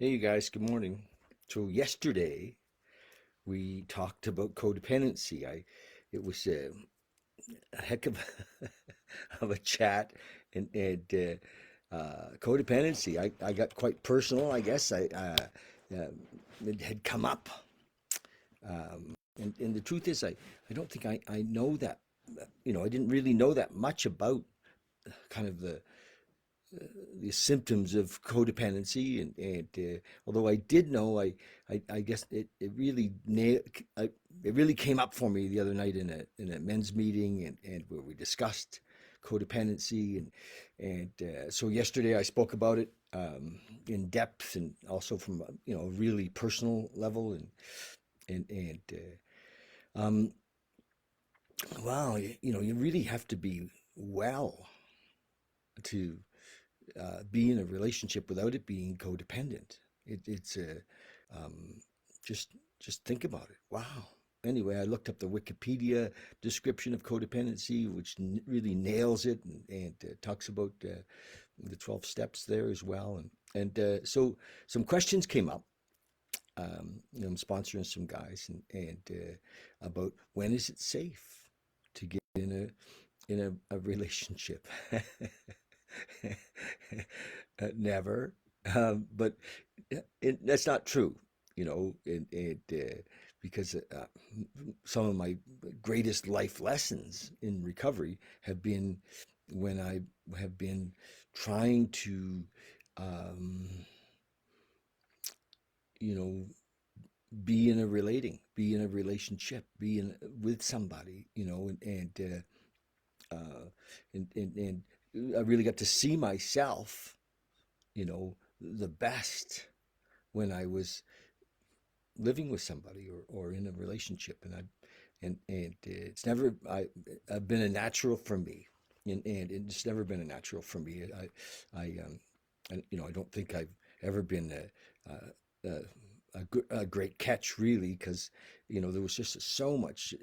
Hey, you guys, good morning. So yesterday we talked about codependency. It was a heck of of a chat, and codependency. I got quite personal, I guess. It had come up, and the truth is, I don't think I know that. I didn't really know that much about kind of the symptoms of codependency, and although I did know, I guess it really it really came up for me the other night in a men's meeting, and where we discussed codependency, and so yesterday I spoke about it in depth, and also from a really personal level, and wow, you really have to be well to be in a relationship without it being codependent. It's a just just think about it. Wow. Anyway, I looked up the Wikipedia description of codependency, which really nails it, and talks about the 12 steps there as well. And so some questions came up. I'm sponsoring some guys, and about when is it safe to get in a relationship. Never. But that's not true, because some of my greatest life lessons in recovery have been when I have been trying to, um, you know, be in a relationship, be in with somebody, uh, and I really got to see myself, the best when I was living with somebody or in a relationship, and it's never I've been a natural for me, and it's never been a natural for me. I don't think I've ever been a great catch, really, because there was just so much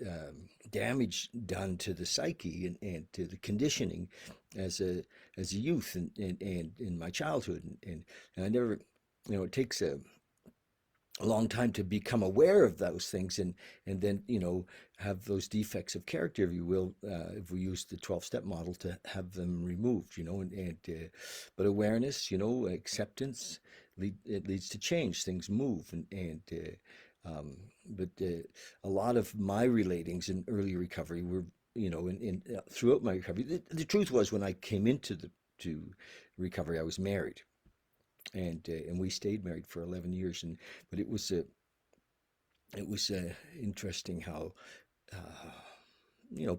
damage done to the psyche and to the conditioning as a youth, and in my childhood, and I never, it takes a long time to become aware of those things, and then have those defects of character, if you will, if we use the 12-step model, to have them removed, but awareness, acceptance, it leads to change. Things move, but a lot of my relatings in early recovery were, throughout my recovery, the truth was, when I came into the to recovery, I was married, and we stayed married for 11 years, but it was interesting how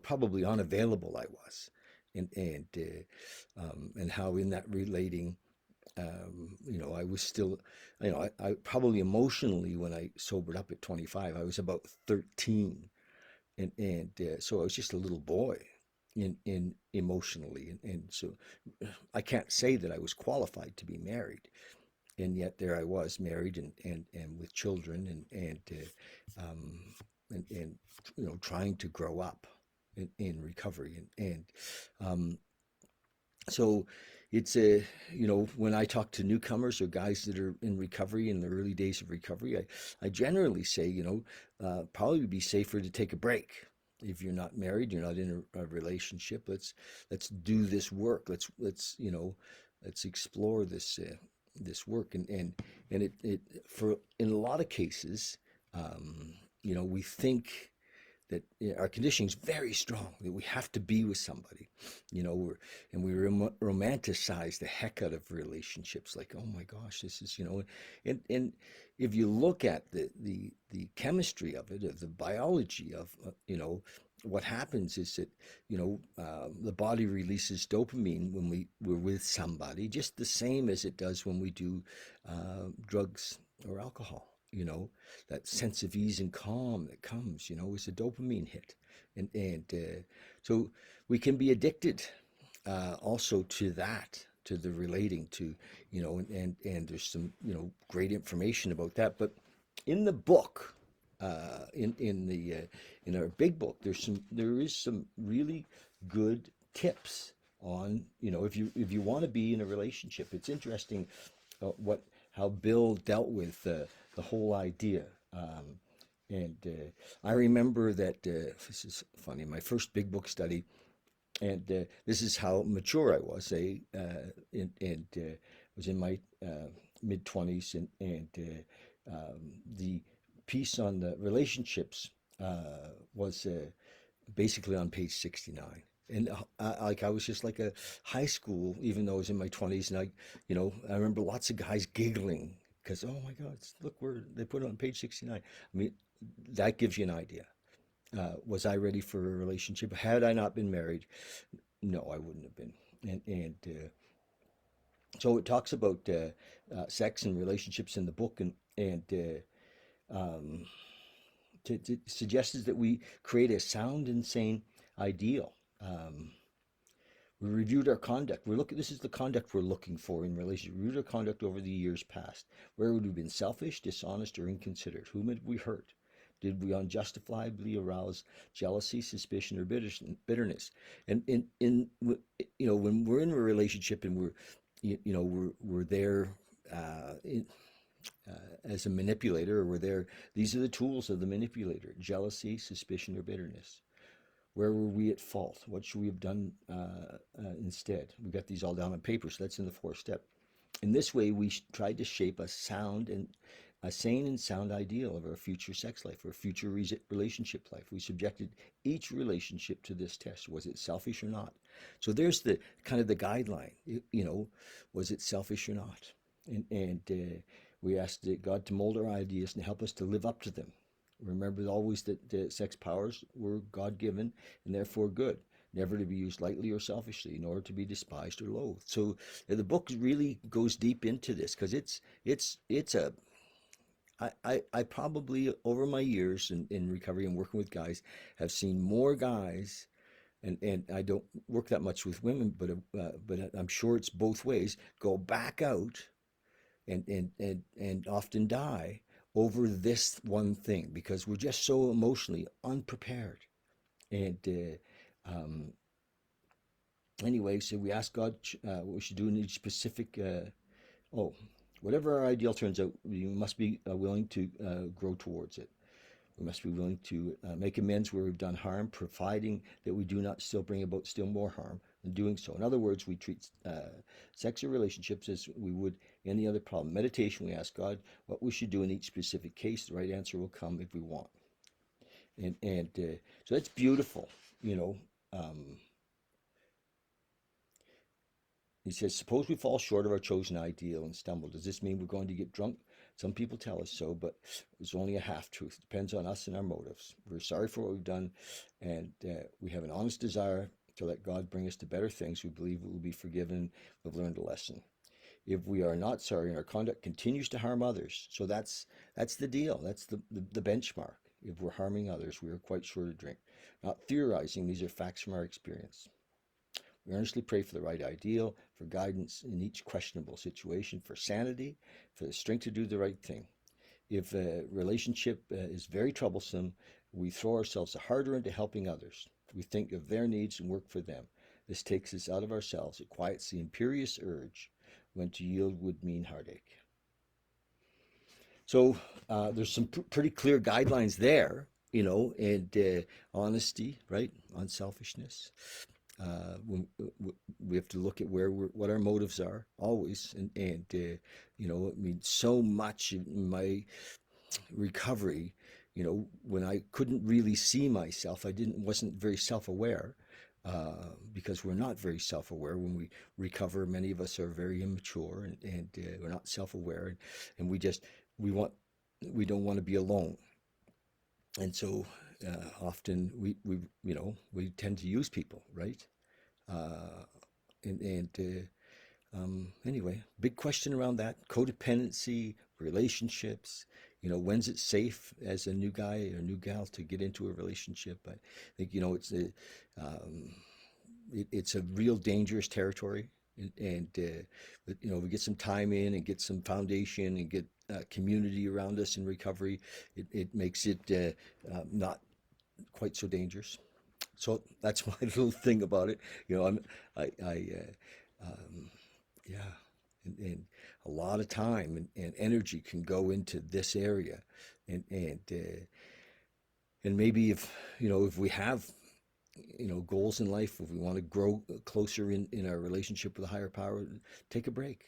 probably unavailable I was, and how in that relating, I was still, I probably emotionally, when I sobered up at 25, I was about 13, and so I was just a little boy in emotionally, and so I can't say that I was qualified to be married, and yet there I was, married, and with children, and trying to grow up in recovery, and um, so it's when I talk to newcomers or guys that are in recovery, in the early days of recovery, I generally say, probably be safer to take a break. If you're not married, you're not in a relationship, let's do this work. Let's explore this work, and it for in a lot of cases, we think that our conditioning is very strong, that we have to be with somebody, and we romanticize the heck out of relationships, like, oh my gosh, this is, and if you look at the chemistry of it, of the biology of, what happens is that, the body releases dopamine when we're with somebody, just the same as it does when we do drugs or alcohol. That sense of ease and calm that comes, is a dopamine hit, and so we can be addicted, also, to that, to the relating to, and there's some, great information about that. But in the book, in our big book, there is some really good tips on, if you want to be in a relationship. It's interesting what how Bill dealt with the whole idea. And I remember that this is funny. My first big book study, and this is how mature I was. And was in my mid 20s, the piece on the relationships was basically on page 69. And like I was just like a high school, even though I was in my 20s, and I remember lots of guys giggling because, oh my God, look where they put it on page 69. I mean, that gives you an idea. Was I ready for a relationship? Had I not been married, no, I wouldn't have been. And so it talks about sex and relationships in the book, and suggests that we create a sound and sane ideal. Um, we reviewed our conduct. We're looking. This is the conduct we're looking for in relationship. We reviewed our conduct over the years past. Where would we have been selfish, dishonest, or inconsiderate? Whom had we hurt? Did we unjustifiably arouse jealousy, suspicion, or bitterness? And when we're in a relationship and we're there as a manipulator, or we're there. These are the tools of the manipulator: jealousy, suspicion, or bitterness. Where were we at fault? What should we have done instead? We got these all down on paper, so that's in the fourth step. In this way, we tried to shape a sane and sound ideal of our future sex life or future relationship life. We subjected each relationship to this test. Was it selfish or not? So there's the kind of the guideline. Was it selfish or not? And we asked God to mold our ideas and help us to live up to them. Remember always that the sex powers were God given and therefore good, never to be used lightly or selfishly, nor to be despised or loathed. So the book really goes deep into this because it's a I probably over my years in recovery and working with guys have seen more guys, and I don't work that much with women, but I'm sure it's both ways, go back out and often die over this one thing because we're just so emotionally unprepared. And anyway, so we ask God what we should do in each specific. Oh, whatever our ideal turns out, we must be willing to grow towards it. We must be willing to make amends where we've done harm, providing that we do not still bring about still more harm in doing so. In other words, we treat sex or relationships as we would any other problem. Meditation, we ask God what we should do in each specific case. The right answer will come if we want. And so that's beautiful, you know. Um, He says, suppose we fall short of our chosen ideal and stumble. Does this mean we're going to get drunk? Some people tell us so, but it's only a half truth. It depends on us and our motives. We're sorry for what we've done, and we have an honest desire to let God bring us to better things. We believe we will be forgiven. We've learned a lesson. If we are not sorry and our conduct continues to harm others, so that's the deal. That's the benchmark. If we're harming others, we are quite sure to drink. Not theorizing, these are facts from our experience. We earnestly pray for the right ideal, for guidance in each questionable situation, for sanity, for the strength to do the right thing. If a relationship is very troublesome, we throw ourselves harder into helping others. We think of their needs and work for them. This takes us out of ourselves. It quiets the imperious urge when to yield would mean heartache. So there's some pretty clear guidelines there, and honesty, right? Unselfishness. We have to look at what our motives are always, and I mean, so much in my recovery, when I couldn't really see myself, wasn't very self-aware, because we're not very self-aware when we recover. Many of us are very immature, and we're not self-aware, and we don't want to be alone, and so often we tend to use people, right? Uh, and anyway, big question around that: codependency, relationships. When's it safe as a new guy or new gal to get into a relationship? I think um, it's a real dangerous territory, and we get some time in and get some foundation and get community around us in recovery. It makes it not quite so dangerous. So that's my little thing about it. I yeah. and a lot of time and energy can go into this area, and maybe if we have goals in life, if we want to grow closer in our relationship with a higher power, take a break.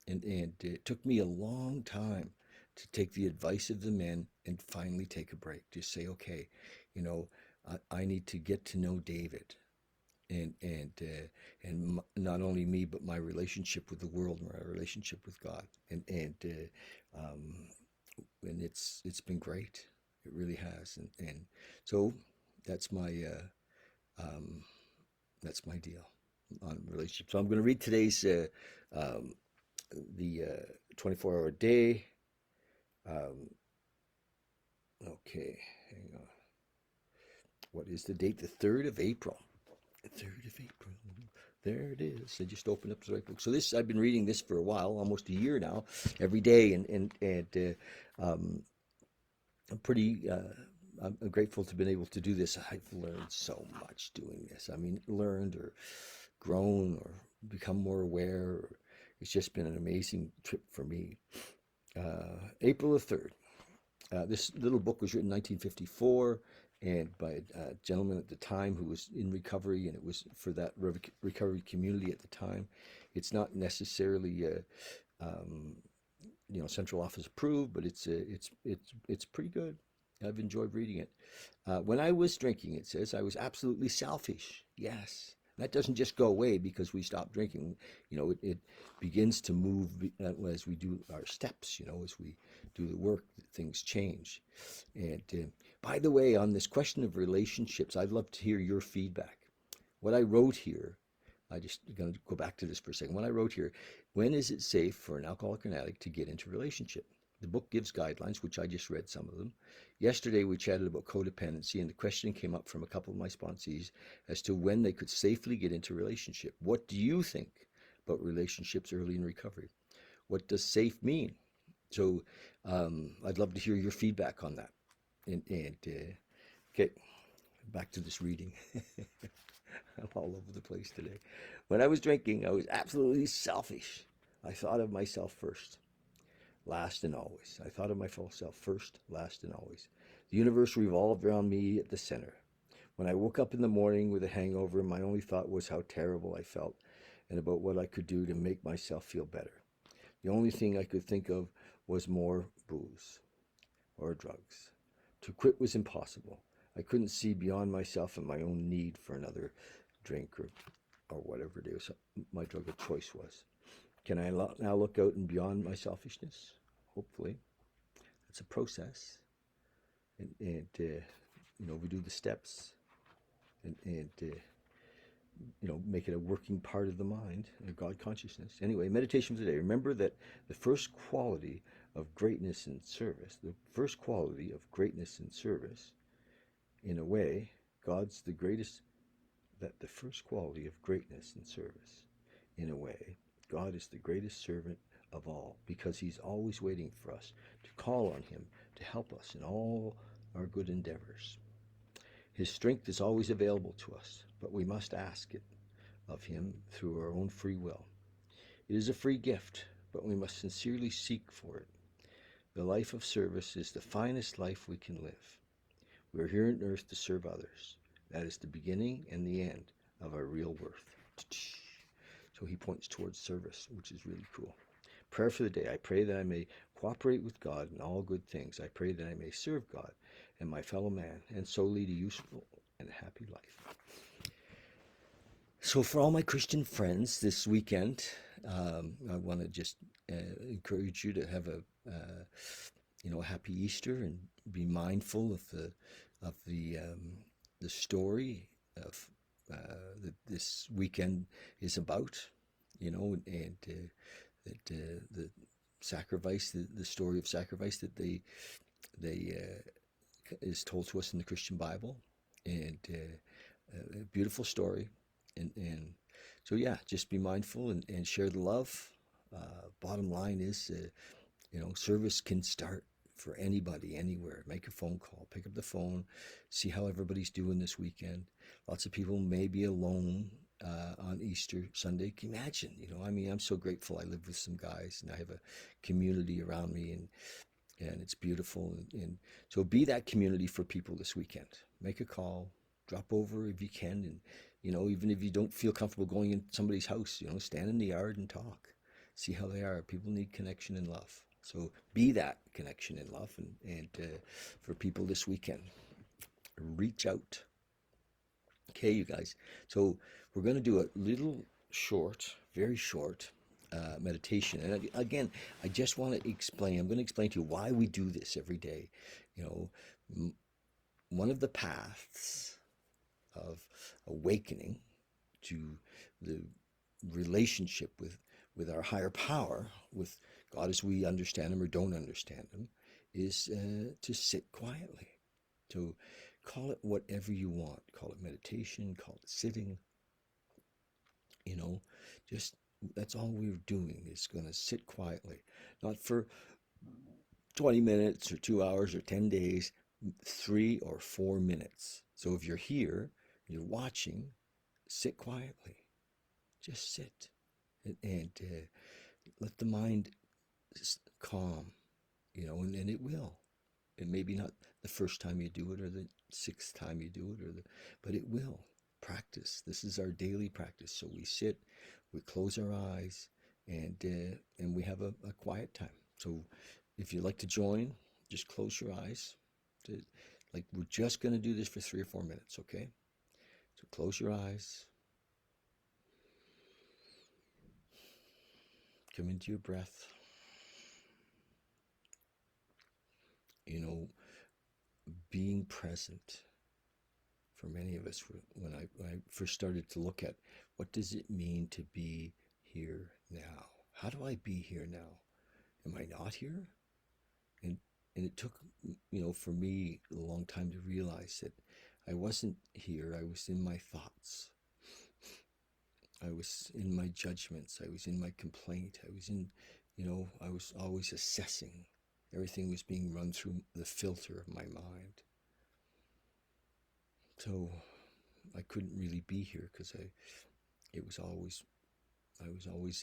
And it took me a long time to take the advice of the men and finally take a break. Just say, okay, you know, I need to get to know David, and not only me, but my relationship with the world, my relationship with God, and it's been great. It really has, and so that's my um, that's my deal on relationship. So I'm going to read today's the 24-hour day. Um, okay, hang on. What is the date? The 3rd of April. The 3rd of April. There it is. I just opened up the right book. So this, I've been reading this for a while, almost a year now, every day, I'm pretty. I'm grateful to have been able to do this. I've learned so much doing this. I mean, learned or grown or become more aware. It's just been an amazing trip for me. April the 3rd. This little book was written in 1954 and by a gentleman at the time who was in recovery, and it was for that recovery community at the time. It's not necessarily um, central office approved, but it's pretty good. I've enjoyed reading it. When I was drinking, it says, I was absolutely selfish. Yes. That doesn't just go away because we stop drinking. It begins to move as we do our steps, as we do the work, things change. And by the way, on this question of relationships, I'd love to hear your feedback. What I wrote here, I just going to go back to this for a second. What I wrote here, when is it safe for an alcoholic or an addict to get into a relationship? The book gives guidelines, which I just read some of them. Yesterday, we chatted about codependency, and the question came up from a couple of my sponsees as to when they could safely get into a relationship. What do you think about relationships early in recovery? What does safe mean? So I'd love to hear your feedback on that. Okay, back to this reading. I'm all over the place today. When I was drinking, I was absolutely selfish. I thought of myself first, last and always. I thought of myself first, last and always. The universe revolved around me at the center. When I woke up in the morning with a hangover, my only thought was how terrible I felt and about what I could do to make myself feel better. The only thing I could think of was more booze or drugs. To quit was impossible. I couldn't see beyond myself and my own need for another drink or whatever it is my drug of choice was. Can I now look out and beyond my selfishness? Hopefully. It's a process. And we do the steps and make it a working part of the mind, God consciousness. Anyway, meditation for today. Remember that the first quality of greatness in service, in a way, God's the greatest, that the first quality of greatness in service, in a way, God is the greatest servant of all, because he's always waiting for us to call on him to help us in all our good endeavors. His strength is always available to us, but we must ask it of him through our own free will. It is a free gift, but we must sincerely seek for it. The life of service is the finest life we can live. We are here on earth to serve others. That is the beginning and the end of our real worth. So he points towards service, which is really cool. Prayer for the day. I pray that I may cooperate with God in all good things. I pray that I may serve God and my fellow man, and so lead a useful and happy life. So for all my Christian friends this weekend, I want to just encourage you to have a happy Easter, and be mindful of the story of that this weekend is about, and the sacrifice, the story of sacrifice that they is told to us in the Christian Bible, and a beautiful story, and so yeah, just be mindful and share the love. Bottom line is, service can start for anybody, anywhere. Make a phone call, pick up the phone, see how everybody's doing this weekend. Lots of people may be alone on Easter Sunday. Can you imagine? I mean, I'm so grateful. I live with some guys, and I have a community around me, and it's beautiful. And so be that community for people this weekend. Make a call, drop over if you can, and even if you don't feel comfortable going in somebody's house, stand in the yard and talk. See how they are. People need connection and love. So be that connection and love, and for people this weekend, reach out. Okay, you guys. So we're going to do a little short, very short meditation. And again, I just want to explain. I'm going to explain to you why we do this every day. You know, one of the paths of awakening to the relationship with our higher power, with God as we understand Him or don't understand Him, is to sit quietly. To call it whatever you want. Call it meditation, call it sitting. Just that's all we're doing is going to sit quietly. Not for 20 minutes or 2 hours or 10 days, 3 or 4 minutes. So if you're here, you're watching, sit quietly. Just sit and let the mind calm, and it will. It may be not the first time you do it or the 6th time you do it, but it will. Practice. This is our daily practice. So we sit, we close our eyes, and we have a quiet time. So if you'd like to join, just close your eyes. Like we're just going to do this for 3 or 4 minutes, okay? So close your eyes. Come into your breath. Being present. For many of us, when I first started to look at what does it mean to be here now? How do I be here now? Am I not here? And it took, for me a long time to realize that I wasn't here. I was in my thoughts. I was in my judgments. I was in my complaint. I was I was always assessing. Everything was being run through the filter of my mind. So I couldn't really be here because I was always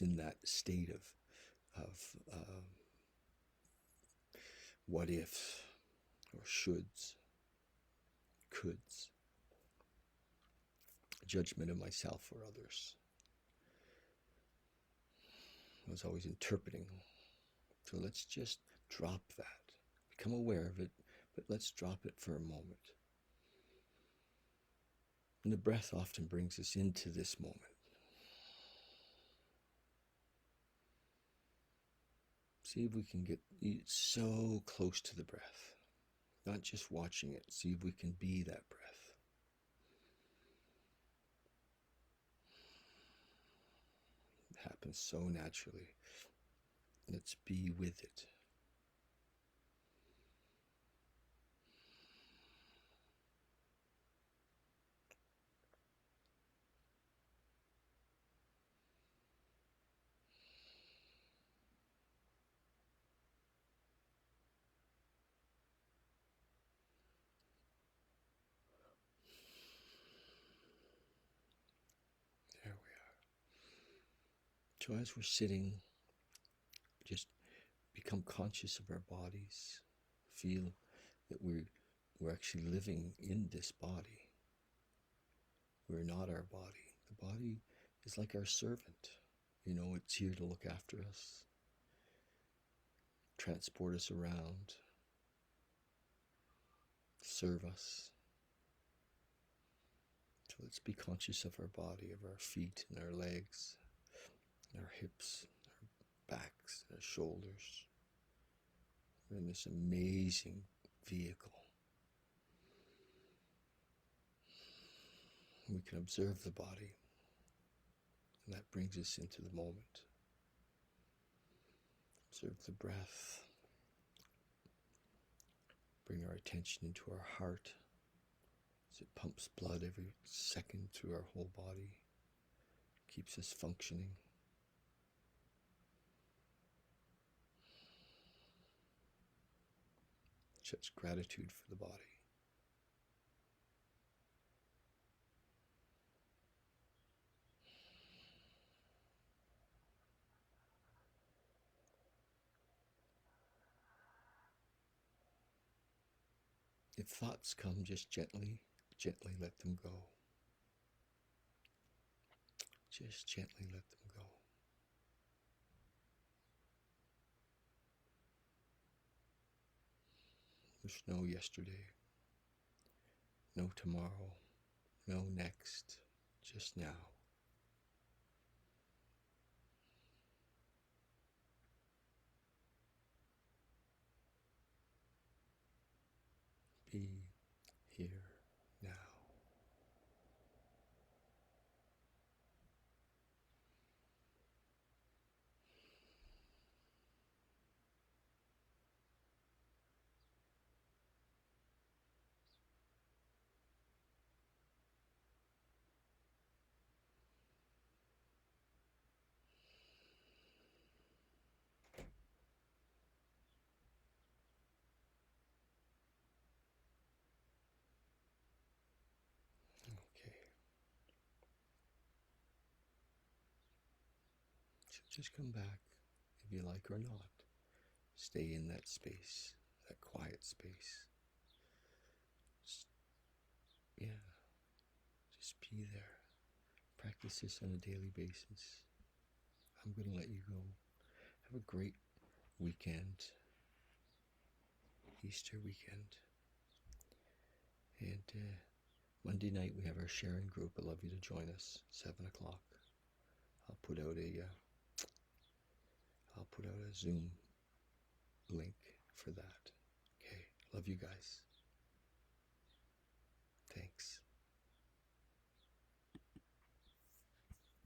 in that state of what ifs or shoulds, coulds, judgment of myself or others. I was always interpreting. So let's just drop that. Become aware of it, but let's drop it for a moment. And the breath often brings us into this moment. See if we can get so close to the breath. Not just watching it. See if we can be that breath. It happens so naturally. Let's be with it. There we are. So as we're sitting, just become conscious of our bodies. Feel that we're actually living in this body. We're not our body. The body is like our servant. It's here to look after us, transport us around, serve us. So let's be conscious of our body, of our feet and our legs, and our hips, our backs, our shoulders. We're in this amazing vehicle. We can observe the body, and that brings us into the moment. Observe the breath. Bring our attention into our heart as it pumps blood every second through our whole body, keeps us functioning. Such gratitude for the body. If thoughts come, just gently, gently let them go. Just gently let them go. There's no yesterday, no tomorrow, no next, just now. Be here now. Okay. So just come back if you like or not. Stay in that space, that quiet space. Just, yeah, just be there. Practice this on a daily basis. I'm going to let you go. Have a great weekend, Easter weekend. And Monday night we have our sharing group. I'd love you to join us, 7 o'clock. I'll put out a Zoom link for that. Okay, love you guys. Thanks.